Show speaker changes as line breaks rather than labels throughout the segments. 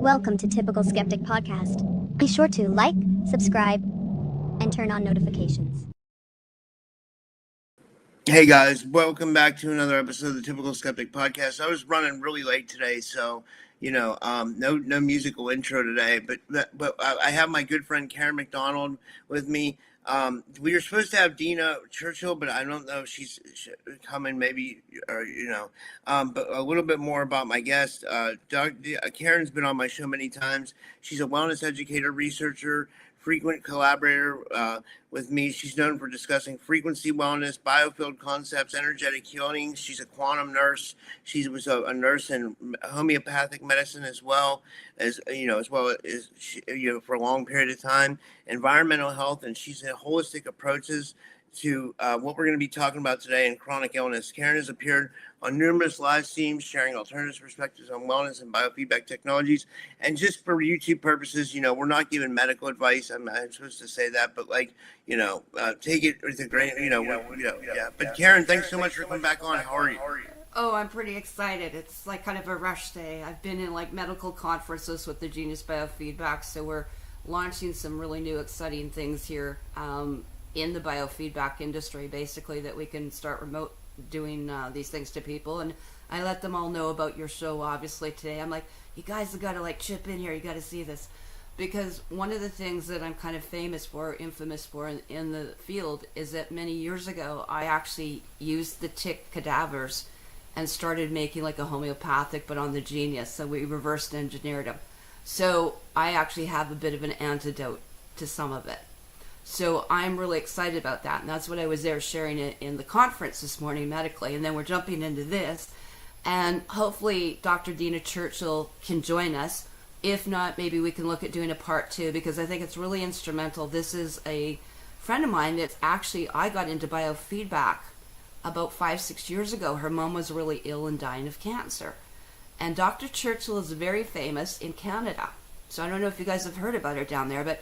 Welcome to Typical Skeptic Podcast. Be sure to like, subscribe, and turn on notifications.
Hey guys, welcome back to another episode of the Typical Skeptic Podcast. I was running really late today, so no musical intro today. But I have my good friend Karen McDonald with me. We were supposed to have Dina Churchill, but I don't know if she's coming. Maybe But a little bit more about my guest. Karen's been on my show many times. She's a wellness educator, researcher, frequent collaborator with me. She's known for discussing frequency wellness, biofield concepts, energetic healing. She's a quantum nurse. She was a nurse in homeopathic medicine as well as for a long period of time. Environmental health, and she's in holistic approaches to what we're going to be talking about today in chronic illness. Karen has appeared on numerous live streams, sharing alternative perspectives on wellness and biofeedback technologies. And just for YouTube purposes, we're not giving medical advice. I'm supposed to say that, but take it with a grain. But Karen, thanks so much for coming back on. How are you?
Oh, I'm pretty excited. It's like kind of a rush day. I've been in medical conferences with the Genius Biofeedback, so we're launching some really new exciting things here in the biofeedback industry, basically, that we can start remote doing these things to people. And I let them all know about your show, obviously, today. I'm like, you guys have got to chip in here. You got to see this. Because one of the things that I'm kind of infamous for in the field is that many years ago, I actually used the tick cadavers and started making a homeopathic, but on the Genius. So we reversed engineered them. So I actually have a bit of an antidote to some of it. So I'm really excited about that. And that's what I was there sharing it in the conference this morning medically. And then we're jumping into this. And hopefully Dr. Dina Churchill can join us. If not, maybe we can look at doing a part 2, because I think it's really instrumental. This is a friend of mine that's actually, I got into biofeedback about 5-6 years ago. Her mom was really ill and dying of cancer. And Dr. Churchill is very famous in Canada. So I don't know if you guys have heard about her down there, but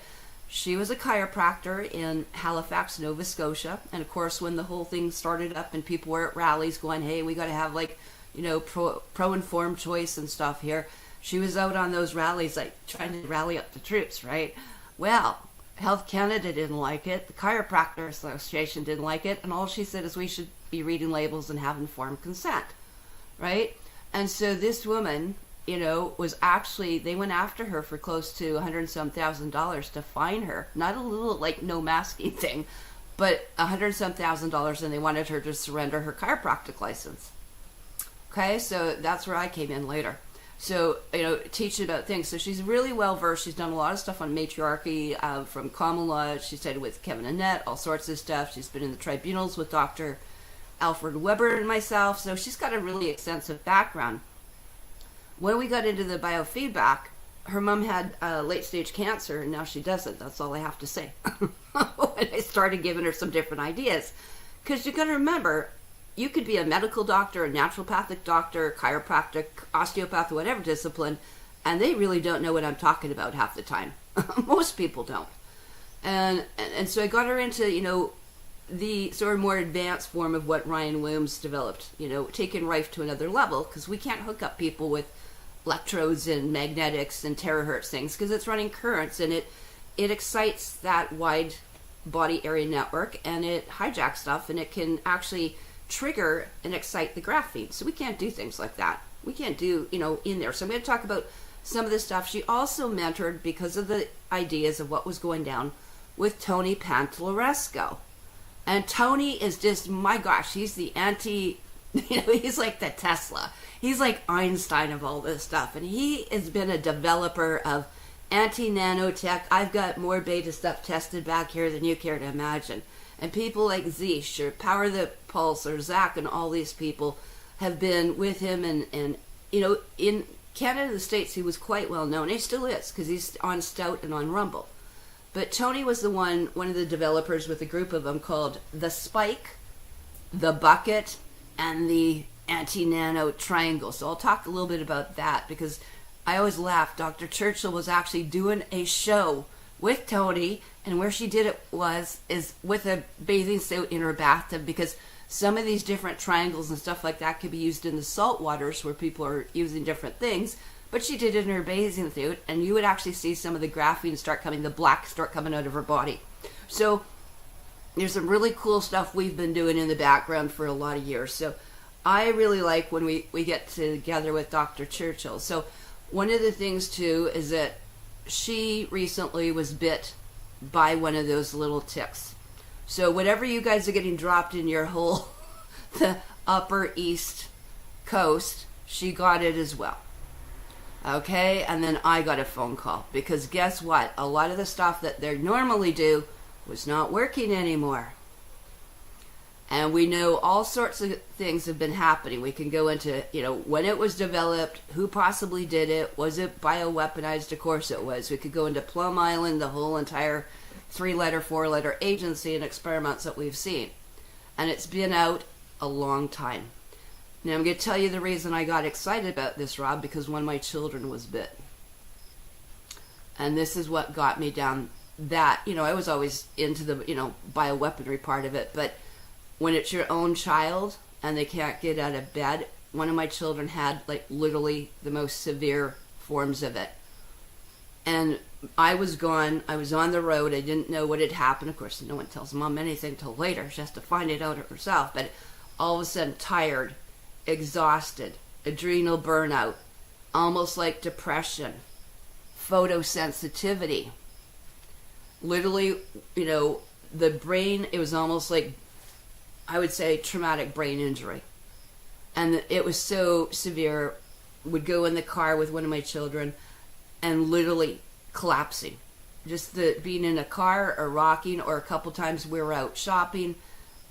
she was a chiropractor in Halifax, Nova Scotia. And of course, when the whole thing started up and people were at rallies going, hey, we got to have pro-informed choice and stuff here, she was out on those rallies trying to rally up the troops, right? Well, Health Canada didn't like it. The Chiropractor Association didn't like it. And all she said is we should be reading labels and have informed consent, right? And so this woman, was actually, they went after her for close to $100,000 to fine her. Not a little no masking thing, but $100,000, and they wanted her to surrender her chiropractic license. Okay, so that's where I came in later. So, teaching about things. So she's really well versed. She's done a lot of stuff on matriarchy from common law. She studied with Kevin Annette, all sorts of stuff. She's been in the tribunals with Dr. Alfred Weber and myself. So she's got a really extensive background. When we got into the biofeedback, her mom had late-stage cancer, and now she doesn't. That's all I have to say. And I started giving her some different ideas. Because you got to remember, you could be a medical doctor, a naturopathic doctor, chiropractic, osteopath, whatever discipline, and they really don't know what I'm talking about half the time. Most people don't. And so I got her into, the sort of more advanced form of what Ryan Williams developed, taking Rife to another level, because we can't hook up people with electrodes and magnetics and terahertz things, because it's running currents, and it excites that wide body area network, and it hijacks stuff, and it can actually trigger and excite the graphene. So we can't do things like that. We can't do, in there. So I'm going to talk about some of this stuff. She also mentored, because of the ideas of what was going down, with Tony Pantalleresco. And Tony is just, my gosh, he's the he's like the Tesla. He's like Einstein of all this stuff. And he has been a developer of anti-nanotech. I've got more beta stuff tested back here than you care to imagine. And people like Zeesh or Power the Pulse or Zach and all these people have been with him. And in Canada, the States, he was quite well known. He still is, because he's on Stout and on Rumble. But Tony was one of the developers with a group of them called The Spike, The Bucket, and the Anti-Nano Triangle. So I'll talk a little bit about that, because I always laugh. Dr. Churchill was actually doing a show with Tony, and where she did it is with a bathing suit in her bathtub, because some of these different triangles and stuff like that could be used in the salt waters where people are using different things. but she did it in her bathing suit, and you would actually see some of the graphene start coming, the black start coming out of her body. So there's some really cool stuff we've been doing in the background for a lot of years. So I really like when we get together with Dr. Churchill. So one of the things too is that she recently was bit by one of those little ticks. So whatever you guys are getting dropped in your whole the upper East Coast, she got it as well. Okay, and then I got a phone call because guess what? A lot of the stuff that they normally do was not working anymore. And we know all sorts of things have been happening. We can go into, when it was developed, who possibly did it, was it bioweaponized? Of course it was. We could go into Plum Island, the whole entire 3-letter, 4-letter agency and experiments that we've seen. And it's been out a long time. Now I'm going to tell you the reason I got excited about this, Rob, because one of my children was bit. And this is what got me down that, I was always into the, bioweaponry part of it, but when it's your own child and they can't get out of bed, one of my children had like literally the most severe forms of it. And I was gone, I was on the road, I didn't know what had happened. Of course, no one tells mom anything till later, she has to find it out herself. But all of a sudden, tired, exhausted, adrenal burnout, almost like depression, photosensitivity. Literally, the brain, it was almost like, I would say, traumatic brain injury. And it was so severe, would go in the car with one of my children and literally collapsing. Just being in a car or rocking, or a couple times we were out shopping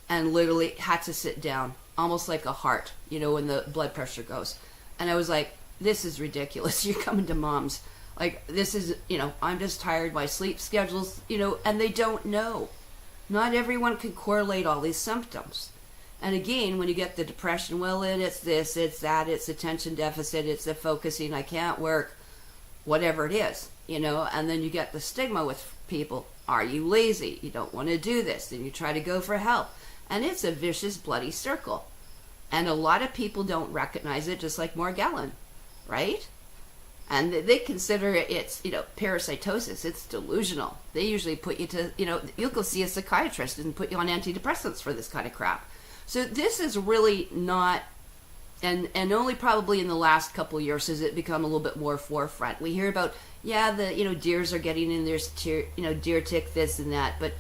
and literally had to sit down, almost like a heart, when the blood pressure goes. And I was like, this is ridiculous. You're coming to mom's. Like, this is, I'm just tired, my sleep schedules, and they don't know. Not everyone can correlate all these symptoms. And again, when you get the depression, well, it's this, it's that, it's attention deficit, it's the focusing, I can't work, whatever it is, and then you get the stigma with people. Are you lazy? You don't want to do this. Then you try to go for help. And it's a vicious, bloody circle. And a lot of people don't recognize it, just like Morgellon, right? And they consider it's, parasitosis. It's delusional. They usually put you to, you'll go see a psychiatrist and put you on antidepressants for this kind of crap. So this is really not, and only probably in the last couple of years has it become a little bit more forefront. We hear about, the, deers are getting in their, deer tick, this and that. But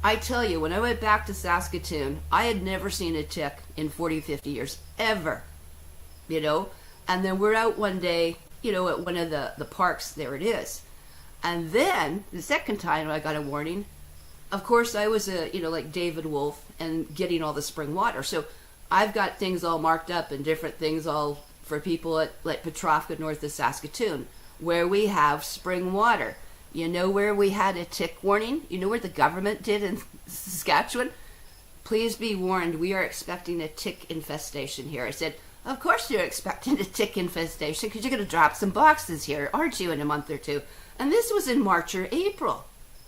I tell you, when I went back to Saskatoon, I had never seen a tick in 40, 50 years, ever, And then we're out one day, at one of the parks, there it is. And then the second time I got a warning, of course I was like David Wolf and getting all the spring water. So I've got things all marked up and different things all for people at like Petrovka north of Saskatoon, where we have spring water. Where we had a tick warning? Where the government did in Saskatchewan? Please be warned, we are expecting a tick infestation here. I said, of course you're expecting a tick infestation because you're going to drop some boxes here, aren't you, in a month or two? And this was in March or April.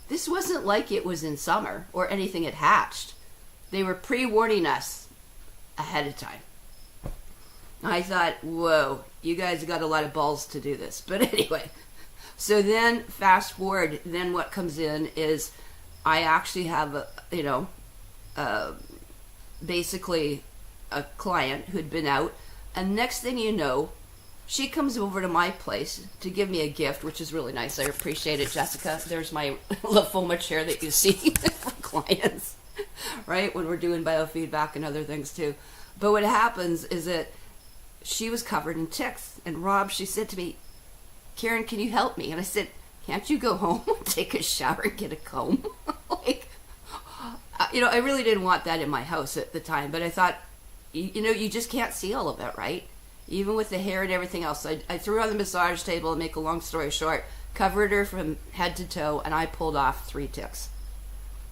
This wasn't like it was in summer or anything had hatched. They were pre-warning us ahead of time. I thought, whoa, you guys got a lot of balls to do this. But anyway, so then fast forward, then what comes in is I actually have basically a client who'd been out. And next thing you know, she comes over to my place to give me a gift, which is really nice. I appreciate it, Jessica. There's my lymphoma chair that you see for clients, right? When we're doing biofeedback and other things too. But what happens is that she was covered in ticks. And Rob, she said to me, Karen, can you help me? And I said, can't you go home and take a shower and get a comb? I really didn't want that in my house at the time. But I thought, you just can't see all of it, right? Even with the hair and everything else. I threw her on the massage table, and make a long story short, covered her from head to toe, and I pulled off 3 ticks.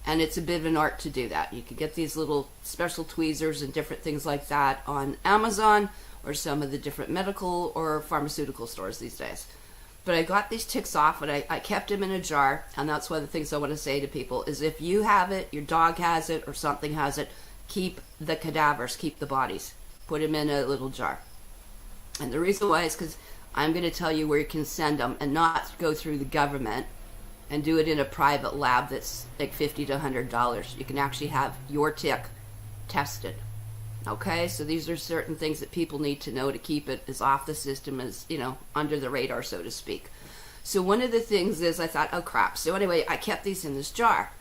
And it's a bit of an art to do that. You can get these little special tweezers and different things like that on Amazon or some of the different medical or pharmaceutical stores these days. But I got these ticks off, and I kept them in a jar. And that's one of the things I want to say to people is if you have it, your dog has it, or something has it, keep the cadavers, keep the bodies. Put them in a little jar. And the reason why is because I'm going to tell you where you can send them and not go through the government and do it in a private lab that's like $50 to $100. You can actually have your tick tested. Okay, so these are certain things that people need to know to keep it as off the system as, under the radar, so to speak. So one of the things is I thought, oh crap. So anyway, I kept these in this jar.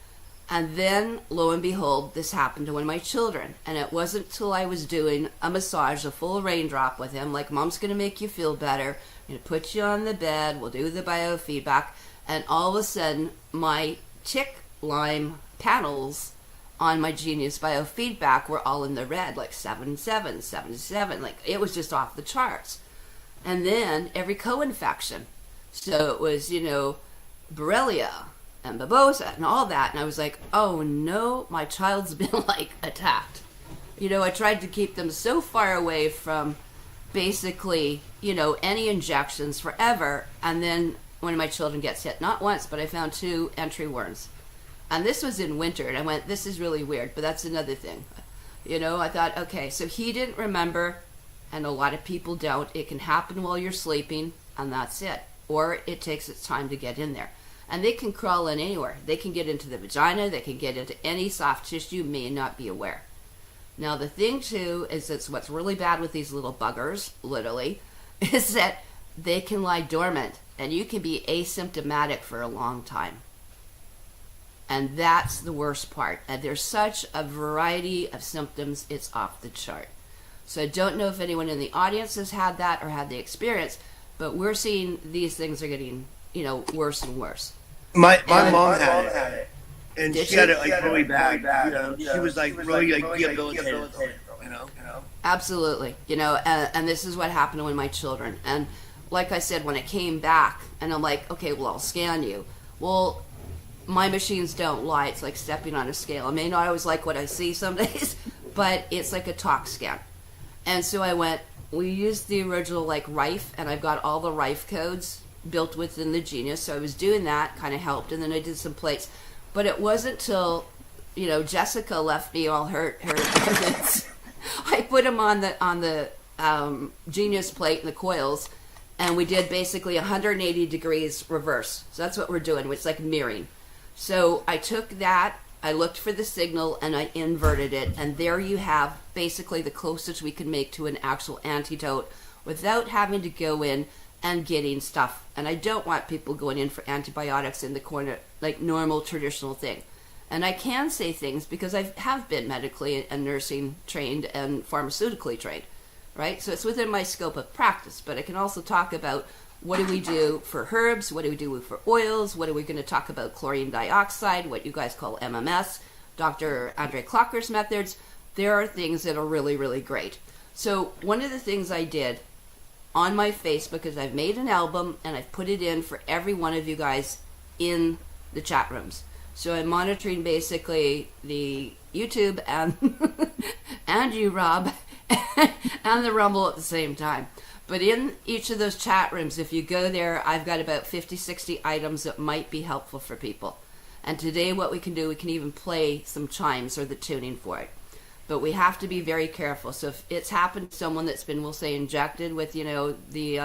And then, lo and behold, this happened to one of my children. And it wasn't till I was doing a massage, a full raindrop with him, like, Mom's going to make you feel better. I'm going to put you on the bed. We'll do the biofeedback. And all of a sudden, my tick LYME panels on my Genius Biofeedback were all in the red, like 77, 77. Like, it was just off the charts. And then every co-infection. So it was, Borrelia and babosa and all that. And I was like, oh no, my child's been like attacked. I tried to keep them so far away from basically, any injections forever. And then one of my children gets hit, not once, but I found 2 entry worms. And this was in winter. And I went, this is really weird, but that's another thing. I thought, okay, so he didn't remember, and a lot of people don't. It can happen while you're sleeping, and that's it. Or it takes its time to get in there. And they can crawl in anywhere. They can get into the vagina. They can get into any soft tissue you may not be aware. Now, the thing, too, is that's what's really bad with these little buggers, literally, is that they can lie dormant. And you can be asymptomatic for a long time. And that's the worst part. And there's such a variety of symptoms, it's off the chart. So I don't know if anyone in the audience has had that or had the experience, but we're seeing these things are getting, worse and worse.
My mom had it, and
Did
she had it like really bad. She was like really like debilitated.
Absolutely, and this is what happened to one of my children. And like I said, when it came back, and I'm like, okay, well, I'll scan you. Well, my machines don't lie. It's like stepping on a scale. I may not always like what I see some days, but it's like a tox scan. And so I went, we used the original like Rife, and I've got all the Rife codes built within the Genius. So I was doing that, kind of helped, and then I did some plates. But it wasn't till, Jessica left me all her evidence. I put them on the Genius plate and the coils, and we did basically 180 degrees reverse. So that's what we're doing. It's like mirroring. So I took that, I looked for the signal, and I inverted it. And there you have basically the closest we can make to an actual antidote without having to go in and getting stuff. And I don't want people going in for antibiotics in the corner, like normal traditional thing. And I can say things because I have been medically and nursing trained and pharmaceutically trained, right? So it's within my scope of practice. But I can also talk about what do we do for herbs, what do we do for oils, what are we going to talk about chlorine dioxide, what you guys call MMS, Dr. Andre Clocker's methods. There are things that are really, really great. So one of the things I did on my Facebook is I've made an album and I've put it in for every one of you guys in the chat rooms. So I'm monitoring basically the YouTube and and you, Rob, and the Rumble at the same time. But in each of those chat rooms, if you go there, I've got about 50, 60 items that might be helpful for people. And today what we can do, we can even play some chimes or the tuning for it. But we have to be very careful. So if it's happened to someone that's been, we'll say, injected with, the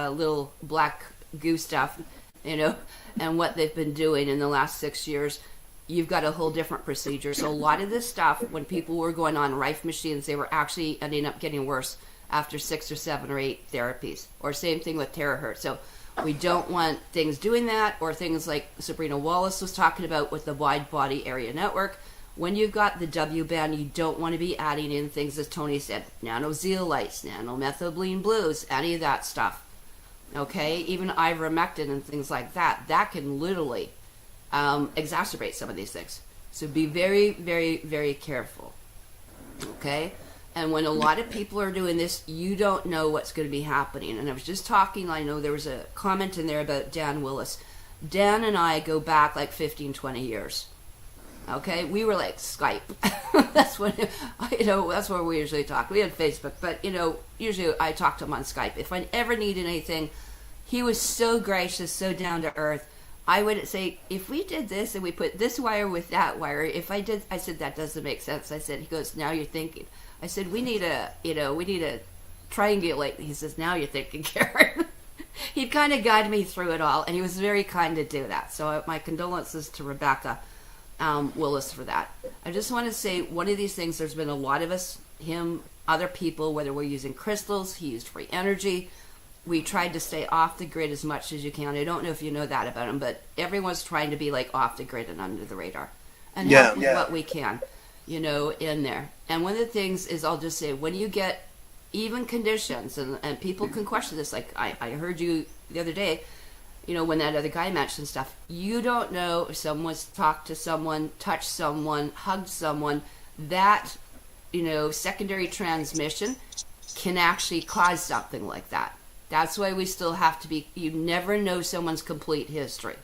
little black goo stuff, and what they've been doing in the last 6 years, you've got a whole different procedure. So a lot of this stuff, when people were going on Rife machines, they were actually ending up getting worse after 6 or 7 or 8 therapies. Or same thing with terahertz. So we don't want things doing that, or things like Sabrina Wallace was talking about with the wide body area network. When you've got the W band, you don't want to be adding in things, as Tony said, nanozeolites, nanomethylene blues, any of that stuff. Okay, even ivermectin and things like that. That can literally exacerbate some of these things. So be very, very, very careful. Okay? And when a lot of people are doing this, you don't know what's going to be happening. And I was just talking, I know there was a comment in there about Dan Willis. Dan and I go back like 15, 20 years. Okay, we were like Skype. That's when, that's where we usually talk. We had Facebook, but usually I talk to him on Skype. If I ever needed anything, he was so gracious, so down to earth. I would say, if we did this and we put this wire with that wire, I said, that doesn't make sense. I said, he goes, now you're thinking. I said, we need a triangulate. He says, now you're thinking, Karen. he kind of guided me through it all, and he was very kind to do that. So my condolences to Rebecca Willis for that. I just want to say one of these things, there's been a lot of us, him, other people, whether we're using crystals, he used free energy. We tried to stay off the grid as much as you can. I don't know if you know that about him, but everyone's trying to be like off the grid and under the radar and help with what we can, you know, in there. And one of the things is, I'll just say, when you get even conditions, and people can question this, like I heard you the other day, you know, when that other guy mentioned stuff, you don't know if someone's talked to someone, touched someone, hugged someone, that, you know, secondary transmission can actually cause something like that. That's why we still have to be, you never know someone's complete history.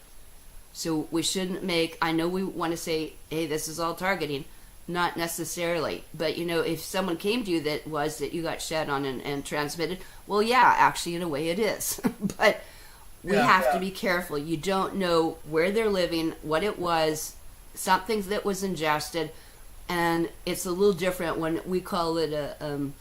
So we shouldn't make, I know we want to say, hey, this is all targeting. Not necessarily. But, you know, if someone came to you that you got shed on and transmitted, well, yeah, actually, in a way it is. But we have to be careful. You don't know where they're living, what it was, something that was ingested. And it's a little different when we call it a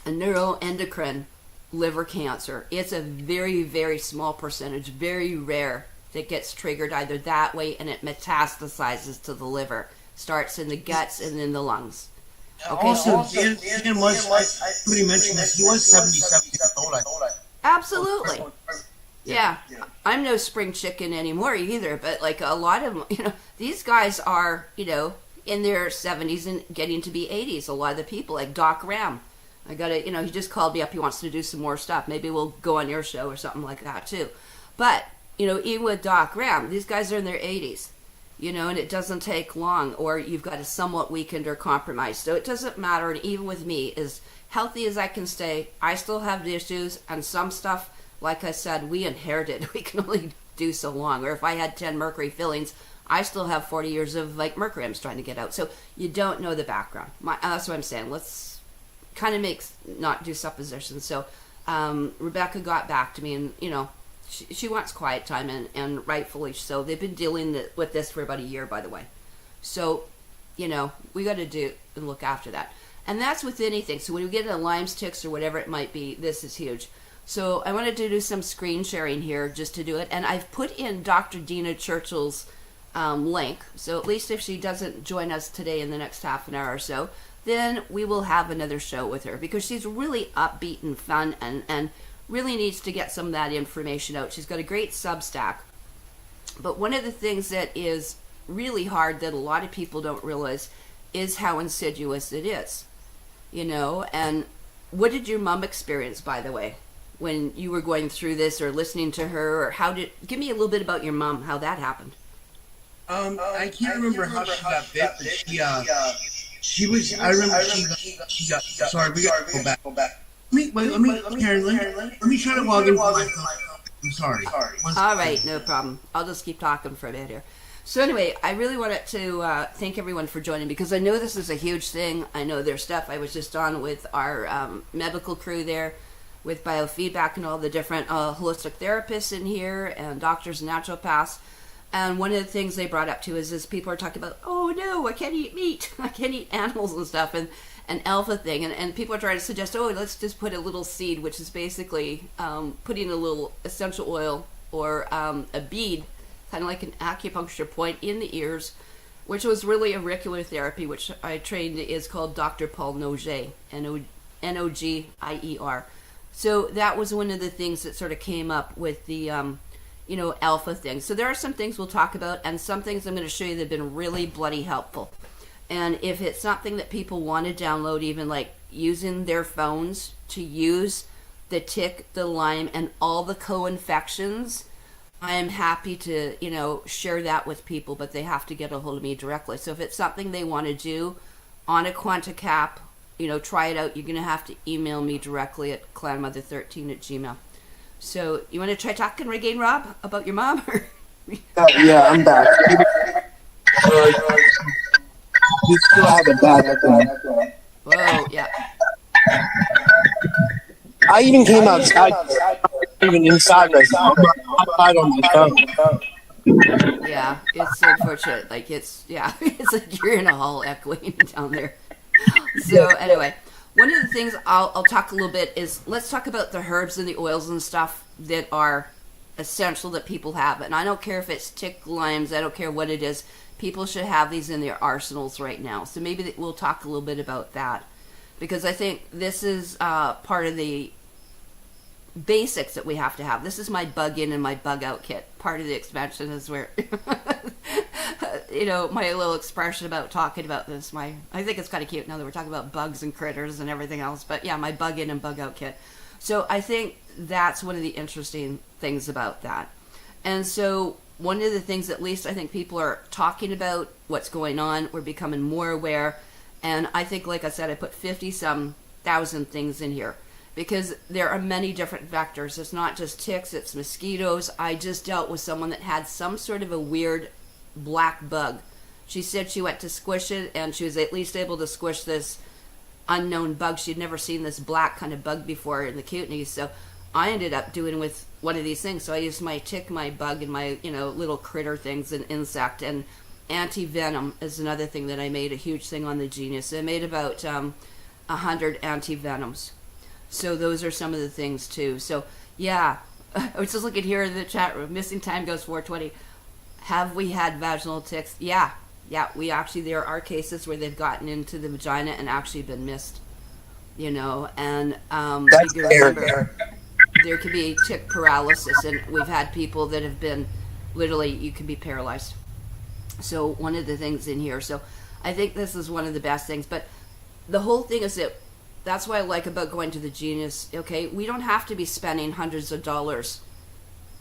neuroendocrine liver cancer. It's a very, very small percentage, very rare, that gets triggered either that way, and it metastasizes to the liver. Starts in the guts and then the lungs. Okay,
also, Dan was, somebody mentioned that he was 77 years old.
Absolutely. Yeah. I'm no spring chicken anymore either, but like a lot of them, you know, these guys are, you know, in their 70s and getting to be 80s. A lot of the people, like Doc Ram. I got to, you know, he just called me up. He wants to do some more stuff. Maybe we'll go on your show or something like that too. But, you know, even with Doc Ram, these guys are in their 80s, you know, and it doesn't take long, or you've got a somewhat weakened or compromised. So it doesn't matter. And even with me, as healthy as I can stay, I still have issues, and some stuff, like I said, we inherited. We can only do so long. Or if I had 10 mercury fillings, I still have 40 years of like mercury I'm trying to get out. So you don't know the background. That's what I'm saying. Let's kind of not do suppositions. So Rebecca got back to me, and, you know, she wants quiet time, and rightfully so. They've been dealing with this for about a year, by the way. So, you know, we got to do and look after that. And that's with anything. So when you get a Lyme's ticks or whatever it might be, this is huge. So I wanted to do some screen sharing here just to do it. And I've put in Dr. Dina Churchill's link. So at least if she doesn't join us today in the next half an hour or so, then we will have another show with her, because she's really upbeat and fun, and really needs to get some of that information out. She's got a great Substack. But one of the things that is really hard that a lot of people don't realize is how insidious it is. You know, and what did your mom experience, by the way, when you were going through this or listening to her, or give me a little bit about your mom, how that happened.
I can't remember how she got bit, but she was, I remember she got, sorry, we got to go back. Let me try to log into my phone. I'm sorry.
All right, no problem. I'll just keep talking for a bit here. So anyway, I really wanted to thank everyone for joining, because I know this is a huge thing. I know there's stuff. I was just on with our medical crew there with Biofeedback and all the different holistic therapists in here and doctors and naturopaths. And one of the things they brought up too is people are talking about, oh no, I can't eat meat. I can't eat animals and stuff. And alpha thing. And people are trying to suggest, oh, let's just put a little seed, which is basically putting a little essential oil or a bead, kind of like an acupuncture point in the ears, which was really auricular therapy, which I trained is called Dr. Paul Nogier, Nogier. So that was one of the things that sort of came up with the, you know, alpha thing. So there are some things we'll talk about, and some things I'm going to show you that have been really bloody helpful. And if it's something that people want to download, even like using their phones to use the tick, the Lyme, and all the co-infections, I am happy to, you know, share that with people, but they have to get a hold of me directly. So if it's something they want to do on a QuantaCap, you know, try it out, you're going to have to email me directly at clanmother13@gmail. So you want to try talking again, Rob, about your mom?
Yeah, I'm back. You still have a bad echo.
Whoa, yeah.
I even came outside, even inside right now. I'm outside on my phone.
Yeah, it's unfortunate. Like, it's like you're in a hall echoing down there. So anyway, one of the things I'll talk a little bit is, let's talk about the herbs and the oils and stuff that are essential that people have. And I don't care if it's tick limes, I don't care what it is. People should have these in their arsenals right now. So maybe we'll talk a little bit about that, because I think this is part of the basics that we have to have. This is my bug in and my bug out kit. Part of the expansion is where, my little expression about talking about this. I think it's kind of cute now that we're talking about bugs and critters and everything else. But yeah, my bug in and bug out kit. So I think that's one of the interesting things about that. And so one of the things, at least I think people are talking about what's going on. We're becoming more aware. And I think, like I said, I put 50-some thousand things in here, because there are many different vectors. It's not just ticks, it's mosquitoes. I just dealt with someone that had some sort of a weird black bug. She said she went to squish it, and she was at least able to squish this unknown bug. She'd never seen this black kind of bug before in the kootenays. So I ended up doing with one of these things. So I used my tick, my bug, and my little critter things, and insect, and anti-venom is another thing that I made a huge thing on the Genius. I made about 100 anti-venoms. So those are some of the things too. So yeah, I was just looking here in the chat room. Missing time goes 420. Have we had vaginal ticks? Yeah. We actually, there are cases where they've gotten into the vagina and actually been missed. And
That's
you remember, there could be tick paralysis, and we've had people that have been literally, you can be paralyzed. So one of the things in here. So I think this is one of the best things. But the whole thing is that that's what I like about going to the Genius. Okay, we don't have to be spending hundreds of dollars,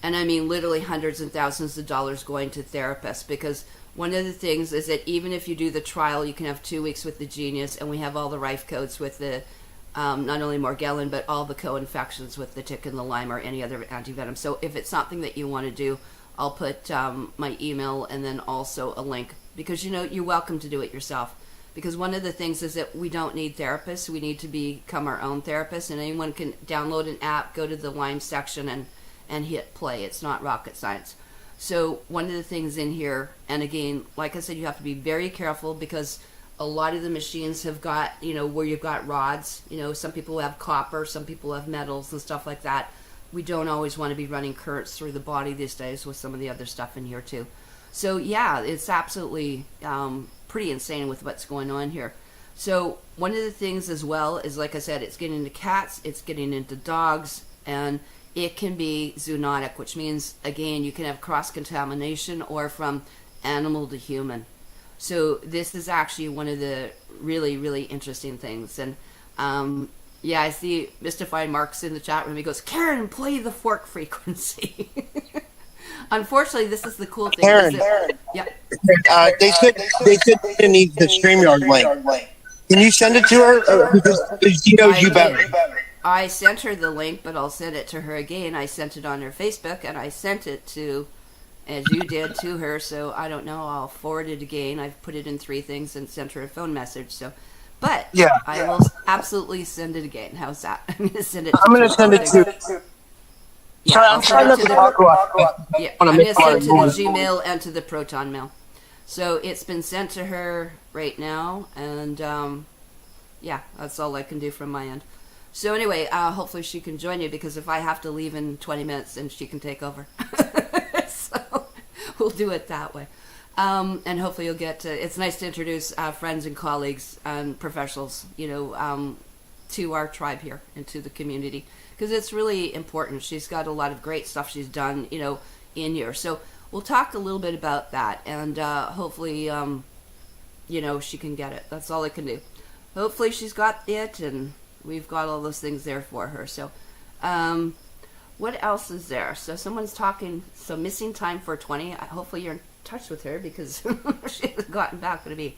and I mean literally hundreds and thousands of dollars going to therapists, because one of the things is that even if you do the trial, you can have 2 weeks with the Genius, and we have all the Rife codes with the not only Morgellon, but all the co-infections with the tick and the Lyme or any other antivenom. So if it's something that you want to do, I'll put my email and then also a link, because you're welcome to do it yourself. Because one of the things is that we don't need therapists. We need to become our own therapists, and anyone can download an app, go to the LYME section, and hit play. It's not rocket science. So one of the things in here, and again, like I said, you have to be very careful, because a lot of the machines have got, where you've got rods. Some people have copper, some people have metals and stuff like that. We don't always want to be running currents through the body these days with some of the other stuff in here too. So yeah, it's absolutely pretty insane with what's going on here. So one of the things as well is, like I said, it's getting into cats, it's getting into dogs, and it can be zoonotic, which means, again, you can have cross-contamination or from animal to human. So this is actually one of the really, really interesting things. And yeah, I see Mystified Mark's in the chat room. He goes, Karen, play the fork frequency. Unfortunately, this is the cool thing.
Karen,
yeah.
They said they need the StreamYard link. Can you send it to her? Because she knows you better.
I sent her the link, but I'll send it to her again. I sent it on her Facebook, and I sent it to, as you did, to her. So I don't know. I'll forward it again. I've put it in 3 things and sent her a phone message. So, but
yeah,
I will absolutely send it again. How's that? I'm going to send it.
I'm going to send it to.
Yeah,
sorry, I'm trying not to talk about.
Yeah, I'm going to send it to the Gmail and to the Proton Mail. So it's been sent to her right now, and yeah, that's all I can do from my end. So anyway, hopefully she can join you, because if I have to leave in 20 minutes, then she can take over. So we'll do it that way. And hopefully you'll get to, it's nice to introduce friends and colleagues and professionals, to our tribe here and to the community, because it's really important. She's got a lot of great stuff she's done, in here. So we'll talk a little bit about that, and hopefully, she can get it. That's all I can do. Hopefully she's got it, and we've got all those things there for her. So what else is there? So someone's talking, so missing time 420. Hopefully you're in touch with her, because she hasn't gotten back to me.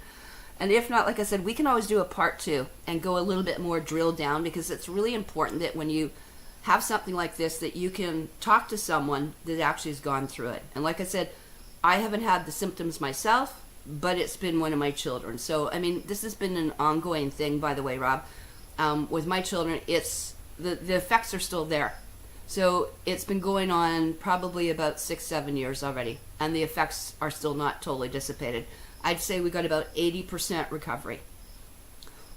And if not, like I said, we can always do a part 2 and go a little bit more drill down, because it's really important that when you have something like this, that you can talk to someone that actually has gone through it. And like I said, I haven't had the symptoms myself, but it's been one of my children. So, I mean, this has been an ongoing thing, by the way, Rob. With my children, it's the effects are still there. So it's been going on probably about 6-7 years already, and the effects are still not totally dissipated. I'd say we got about 80% recovery.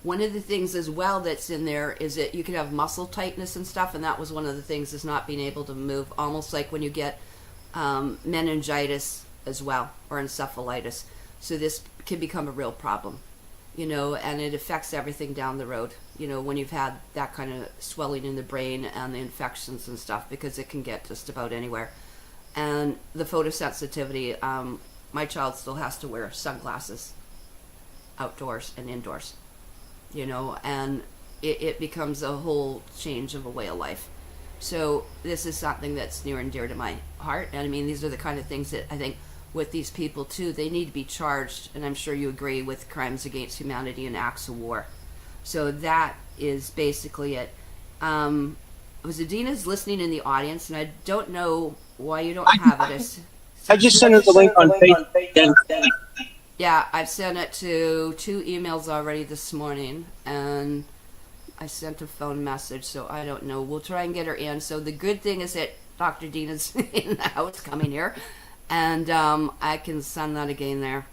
One of the things as well that's in there is that you can have muscle tightness and stuff, and that was one of the things, is not being able to move, almost like when you get meningitis as well, or encephalitis. So this can become a real problem, and it affects everything down the road, when you've had that kind of swelling in the brain and the infections and stuff, because it can get just about anywhere. And the photosensitivity, my child still has to wear sunglasses outdoors and indoors, and it becomes a whole change of a way of life. So this is something that's near and dear to my heart. And I mean, these are the kind of things that I think with these people too, they need to be charged, and I'm sure you agree, with crimes against humanity and acts of war. So that is basically it. Adina's listening in the audience, and I don't know why you don't have it.
I just sent her the link on Facebook.
Yeah, I've sent it to 2 emails already this morning, and I sent a phone message, so I don't know. We'll try and get her in. So the good thing is that Dr. Dina's in the house coming here, and I can send that again there.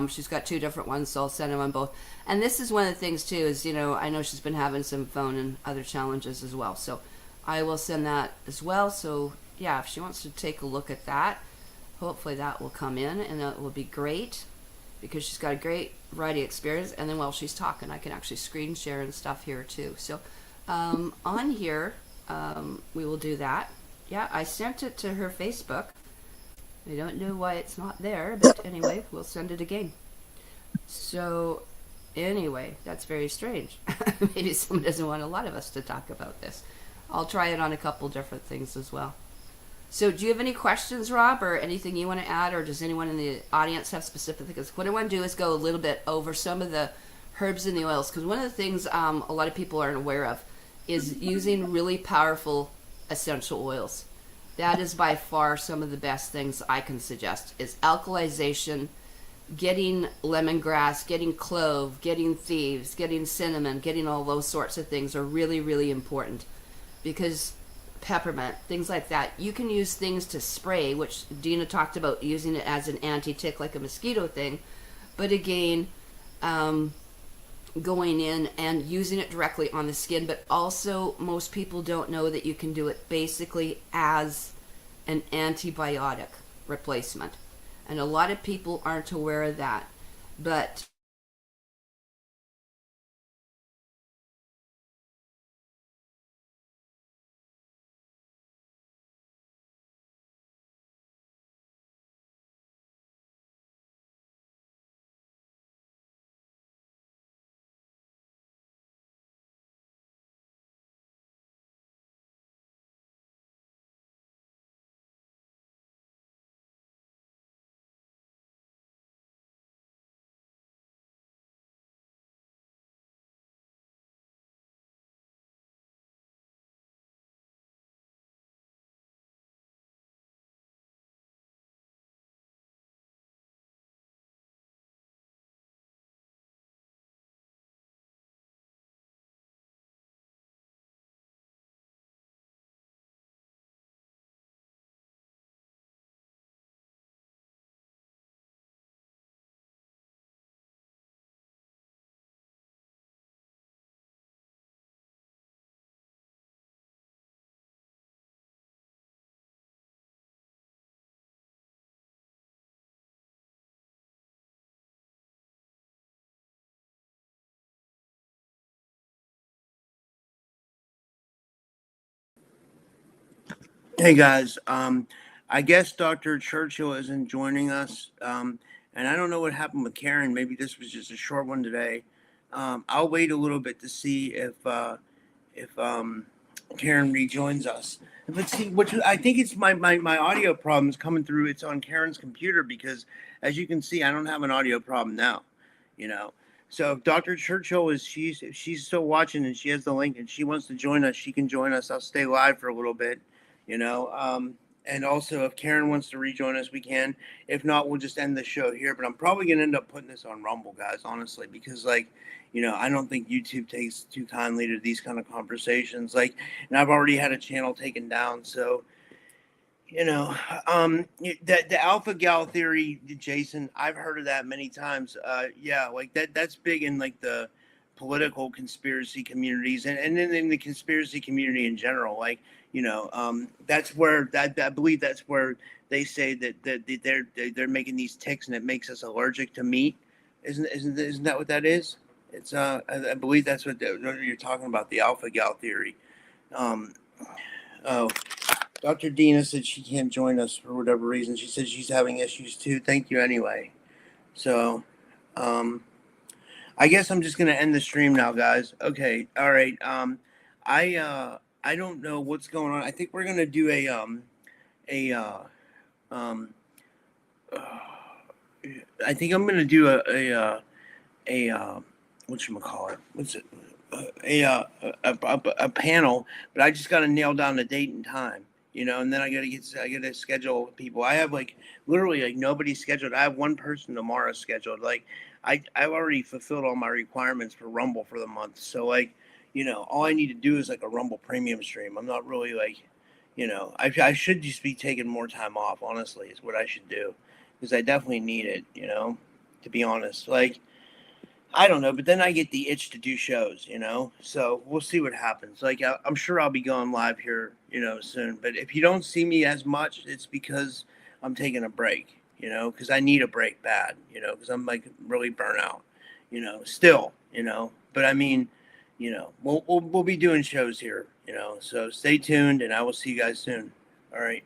She's got 2 different ones, so I'll send them on both. And this is one of the things, too, is, I know she's been having some phone and other challenges as well. So I will send that as well. So, yeah, if she wants to take a look at that, hopefully that will come in, and that will be great, because she's got a great variety of experience. And then while she's talking, I can actually screen share and stuff here, too. So on here, we will do that. Yeah, I sent it to her Facebook. I don't know why it's not there, but anyway, we'll send it again. So anyway, that's very strange. Maybe someone doesn't want a lot of us to talk about this. I'll try it on a couple different things as well. So do you have any questions, Rob, or anything you want to add, or does anyone in the audience have specific things? What I want to do is go a little bit over some of the herbs and the oils, because one of the things a lot of people aren't aware of is using really powerful essential oils. That is by far some of the best things I can suggest, is alkalization, getting lemongrass, getting clove, getting thieves, getting cinnamon, getting all those sorts of things are really, really important, because peppermint, things like that. You can use things to spray, which Dina talked about, using it as an anti-tick, like a mosquito thing. But again, going in and using it directly on the skin. But also, most people don't know that you can do it basically as an antibiotic replacement. And a lot of people aren't aware of that. But
Hey guys, I guess Dr. Churchill isn't joining us, and I don't know what happened with Karen. Maybe this was just a short one today. I'll wait a little bit to see if Karen rejoins us. Let's see. Which I think it's my audio problem is coming through. It's on Karen's computer, because as you can see, I don't have an audio problem now. You know. So if Dr. Churchill if she's still watching and she has the link and she wants to join us, she can join us. I'll stay live for a little bit. And also if Karen wants to rejoin us, we can. If not, we'll just end the show here. But I'm probably gonna end up putting this on Rumble, guys, honestly, because I don't think YouTube takes too kindly to these kind of conversations. And I've already had a channel taken down, so the alpha gal theory, Jason, I've heard of that many times. Yeah, like that's big in like the political conspiracy communities, and then in the conspiracy community in general. Like, that's where I believe that's where they say that they're making these ticks and it makes us allergic to meat. Isn't that what that is? It's I believe that's what you're talking about, the alpha gal theory. Um, oh, Dr. Dina said she can't join us for whatever reason. She said she's having issues too. Thank you anyway. So, I guess I'm just gonna end the stream now, guys. Okay, all right. I don't know what's going on. I think we're gonna do a um I think I'm gonna do a whatchamacallit? What's it? A panel, but I just got to nail down the date and time, and then I got to schedule people. I have like literally like nobody scheduled. I have one person tomorrow scheduled. Like I've already fulfilled all my requirements for Rumble for the month. So like, all I need to do is like a Rumble premium stream. I'm not really like, I should just be taking more time off. Honestly, is what I should do, because I definitely need it. To be honest, like. I don't know, but then I get the itch to do shows, so we'll see what happens. Like, I'm sure I'll be going live here, soon. But if you don't see me as much, it's because I'm taking a break, because I need a break bad, because I'm like really burnt out, still, but I mean, we'll be doing shows here, so stay tuned and I will see you guys soon. All right.